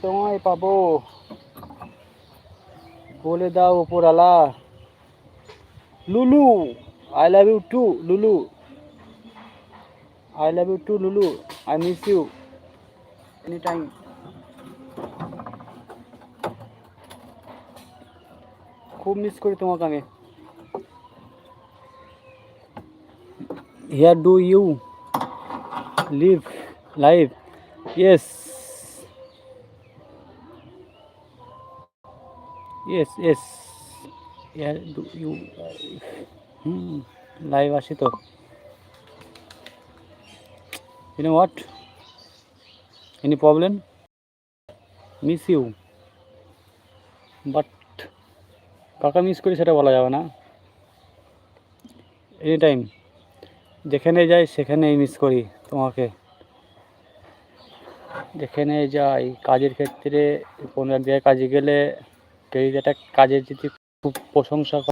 তোমায় পাবো বলে দাও উপরালা। Lulu, I love you too Lulu, I love you too Lulu, I miss you any time. খুব মিস করি তোমাকে আমি। Here do you live live? Yes, yes yes, here do you live আসি তো। You know what? Any problem? Miss you. But কাকা miss করি সেটা বলা যাবে না। এনি টাইম যেখানে যাই সেখানেই মিস করি তোমাকে। যেখানে যাই কাজের ক্ষেত্রে, কোনো এক জায়গায় কাজে গেলে কেউ যদি একটা কাজের যদি খুব প্রশংসা